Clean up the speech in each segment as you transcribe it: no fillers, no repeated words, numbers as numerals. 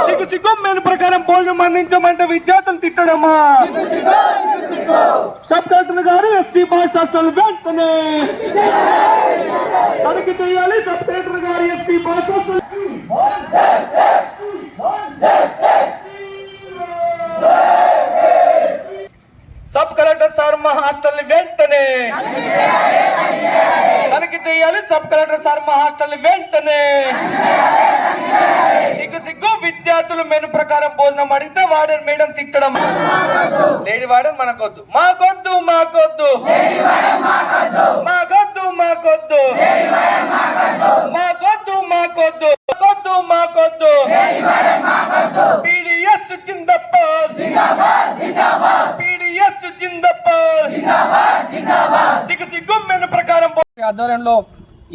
సిగ్గు సిగ్గు మెను ప్రకారం భోజనం అందించమంటే విద్యార్థులు తిట్టడమా? సబ్ కలెక్టర్ గారు ఎస్టీ బాయ్స్ హాస్టల్ వెంటనే తనిఖీ చేయాలి. సబ్ కలెక్టర్ గారు ST boys hostel sub collector sir మా హాస్టల్ వెంటనే తనిఖీ చేయాలి. సబ్ కలెక్టర్ సార్ మా హాస్టల్ వెంటనే సిగ్గు సిగ్గు విద్యార్థులు మెను ప్రకారం భోజనం అడిగితే వార్డెన్ మేడం తిట్టడం. లేడీ వార్డెన్ మనకొద్దు, మాకొద్దు మాకొద్దు మాకొద్దు మాకొద్దు మాకొద్దు మాకొద్దు మాకొద్దు మాకొద్దు పీడిఎస్ జిందాబాద్ పీడిఎస్ జిందాబాద్ సిగ్గు సిగ్గు మెను ప్రకారం ఆధ్వర్యంలో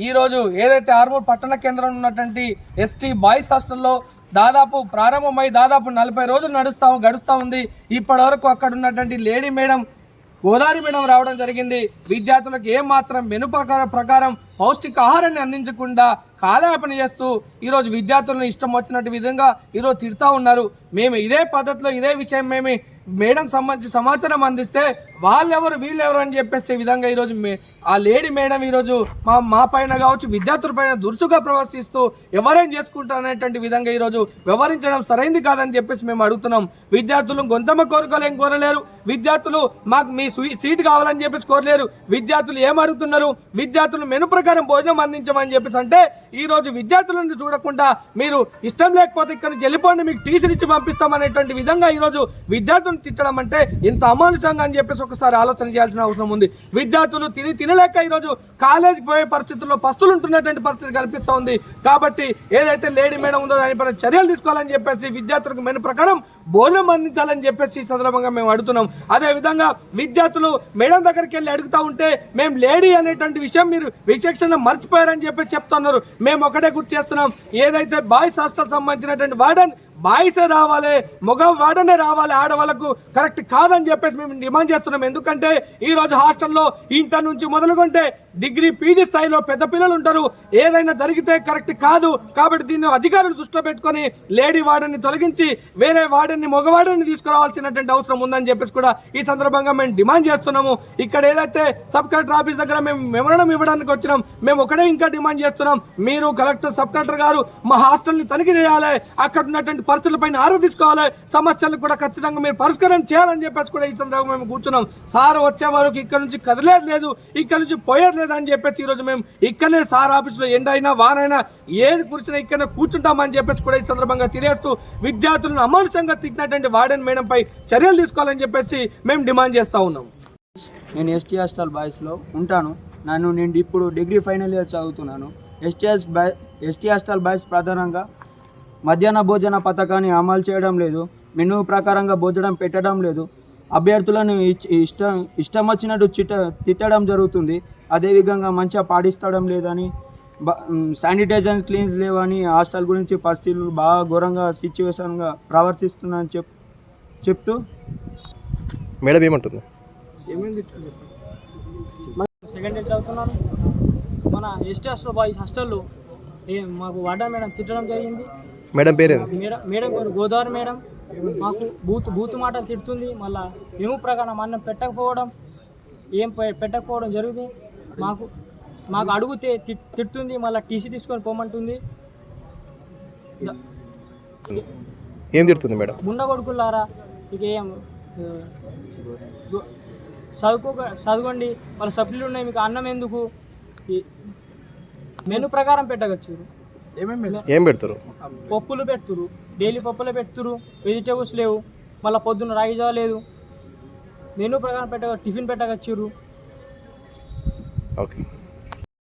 ఈ రోజు ఏదైతే ఆర్మూర్ పట్టణ కేంద్రంలో ఉన్నటువంటి ఎస్టీ బాయ్స్ హాస్టల్లో దాదాపు ప్రారంభమై దాదాపు 40 రోజులు గడుస్తూ ఉంది. ఇప్పటి వరకు అక్కడ ఉన్నటువంటి లేడీ మేడం గోదావరి మేడం రావడం జరిగింది. విద్యార్థులకు ఏమాత్రం మెను ప్రకారం పౌష్టికాహారాన్ని అందించకుండా కాలయాపన చేస్తూ ఈరోజు విద్యార్థులను ఇష్టం వచ్చినట్టు విధంగా ఈరోజు తిడుతూ ఉన్నారు. మేము ఇదే పద్ధతిలో ఇదే విషయం మేము మేడం సంబంధించి సమాచారం అందిస్తే వాళ్ళెవరు వీళ్ళెవరు అని చెప్పేసే విధంగా ఈరోజు ఆ లేడీ మేడం ఈరోజు మా పైన కావచ్చు విద్యార్థుల పైన దురుసుగా ప్రవర్తిస్తూ ఎవరేం చేసుకుంటారు అనేటువంటి విధంగా ఈరోజు వ్యవహరించడం సరైంది కాదని చెప్పేసి మేము అడుగుతున్నాం. విద్యార్థులు గొంతమ్మ కోరుకోలేం కోరలేరు, విద్యార్థులు మాకు మీ సీట్ కావాలని చెప్పేసి కోరలేరు. విద్యార్థులు ఏం అడుగుతున్నారు? విద్యార్థులు మెను ప్రకారం భోజనం అందించమని చెప్పేసి అంటే ఈ రోజు విద్యార్థులను చూడకుండా మీరు ఇష్టం లేకపోతే ఇక్కడ నుంచి వెళ్ళిపోండి, మీకు టీసీలు ఇచ్చి పంపిస్తామనేటువంటి విధంగా ఈరోజు విద్యార్థులను తిట్టడం అంటే ఇంత అమానుషంగా అని చెప్పేసి ఒకసారి ఆలోచన చేయాల్సిన అవసరం ఉంది. విద్యార్థులు తినలేక ఈరోజు కాలేజీకి పోయే పరిస్థితుల్లో పస్తులు ఉంటున్నటువంటి పరిస్థితి కల్పిస్తూ ఉంది. కాబట్టి ఏదైతే లేడీ మేడం ఉందో దానిపైన చర్యలు తీసుకోవాలని చెప్పేసి విద్యార్థులకు మెను ప్రకారం భోజనం అందించాలని చెప్పేసి ఈ సందర్భంగా మేము అడుగుతున్నాం. అదేవిధంగా విద్యార్థులు మేడం దగ్గరికి వెళ్ళి అడుగుతూ ఉంటే మేము లేడీ అనేటువంటి విషయం మీరు విచక్షణ మర్చిపోయారని చెప్పేసి చెప్తున్నారు. మేము ఒకటే గుర్తు చేస్తున్నాం, ఏదైతే బాయ్స్ హాస్టల్ సంబంధించినటువంటి వార్డెన్ బాయ్సే రావాలి, మగ వార్డెనే రావాలి, ఆడవాళ్ళకు కరెక్ట్ కాదని చెప్పేసి మేము డిమాండ్ చేస్తున్నాం. ఎందుకంటే ఈ రోజు హాస్టల్లో ఇంటర్ నుంచి మొదలుకుంటే డిగ్రీ పీజీ స్థాయిలో పెద్ద పిల్లలు ఉంటారు. ఏదైనా జరిగితే కరెక్ట్ కాదు. కాబట్టి దీన్ని అధికారులు దృష్టిలో పెట్టుకొని లేడీ వార్డెన్ని తొలగించి వేరే వార్డెన్ని మగవార్డెన్ని తీసుకురావాల్సినటువంటి అవసరం ఉందని చెప్పేసి కూడా ఈ సందర్భంగా మేము డిమాండ్ చేస్తున్నాము. ఇక్కడ ఏదైతే సబ్ కలెక్టర్ ఆఫీస్ దగ్గర మేము మెమోరాండం ఇవ్వడానికి వచ్చినాం, మేము ఒకటే ఇంకా డిమాండ్ చేస్తున్నాం, మీరు కలెక్టర్ సబ్ కలెక్టర్ గారు మా హాస్టల్ని తనిఖీ చేయాలి, అక్కడ ఉన్నటువంటి పరిస్థితులపైన ఆరా తీసుకోవాలి, సమస్యలు కూడా ఖచ్చితంగా మీరు పరిష్కారం చేయాలని చెప్పేసి కూడా ఈ సందర్భంగా మేము కూర్చున్నాం. సార్ వచ్చే వరకు ఇక్కడ నుంచి కదిలేదు లేదు, ఇక్కడ నుంచి పోయేది లేదు అని చెప్పేసి ఈరోజు మేము ఇక్కడనే సార్ ఆఫీసులో ఎండైనా వానైనా ఏది కూర్చున్నా ఇక్కడనే కూర్చుంటామని చెప్పేసి కూడా ఈ సందర్భంగా తెలియజేస్తూ విద్యార్థులను అమానుషంగా తిట్టినటువంటి వార్డెన్ మేడంపై చర్యలు తీసుకోవాలని చెప్పేసి మేము డిమాండ్ చేస్తూ ఉన్నాం. నేను ఎస్టీ హాస్టల్ బాయ్స్లో ఉంటాను. నేను ఇప్పుడు డిగ్రీ ఫైనల్ ఇయర్ చదువుతున్నాను. ఎస్టీ హాస్టల్ బాయ్స్ ప్రధానంగా మధ్యాహ్న భోజన పథకాన్ని అమలు చేయడం లేదు, మెనూ ప్రకారంగా భోజనం పెట్టడం లేదు, అభ్యర్థులను ఇష్టం వచ్చినట్టు తిట్టడం జరుగుతుంది. అదేవిధంగా మంచిగా పాటిస్తడం లేదని, శానిటైజర్ క్లీన్స్ లేవని, హాస్టల్ గురించి పరిస్థితులు బాగా ఘోరంగా సిచ్యువేషన్గా ప్రవర్తిస్తుందని చెప్తూ మేడం ఏమంటుంది? సెకండ్ ఇయర్ చదువుతున్నాను. మన ఎస్టీ హాస్టల్ బాయ్స్ హాస్టల్లో మాకు వార్డెన్ మేడం తిట్టడం జరిగింది. మేడం పేరు మేడం పేరు గోదావరి మేడం. మాకు బూతు మాటలు తిడుతుంది. మళ్ళీ మేము ప్రకారం అన్నం పెట్టకపోవడం జరిగింది. మాకు అడిగితే తిడుతుంది, మళ్ళీ టీసీ తీసుకొని పోమంటుంది. ఏం తిడుతుంది మేడం? గుండ కొడుకులారా, ఇక ఏం చదువుకోండి, వాళ్ళ సప్లీలు ఉన్నాయి, మీకు అన్నం ఎందుకు, మెను ప్రకారం పెట్టవచ్చు. ఏం పెడతారు? పప్పులు పెడుతురు, డైలీ పప్పులే పెడుతురు, వెజిటేబుల్స్ లేవు, మళ్ళీ పొద్దున్న రాగి జావ లేదు. మెనూ ప్రకారం టిఫిన్ పెట్టగచ్చిర్రు. ఓకే.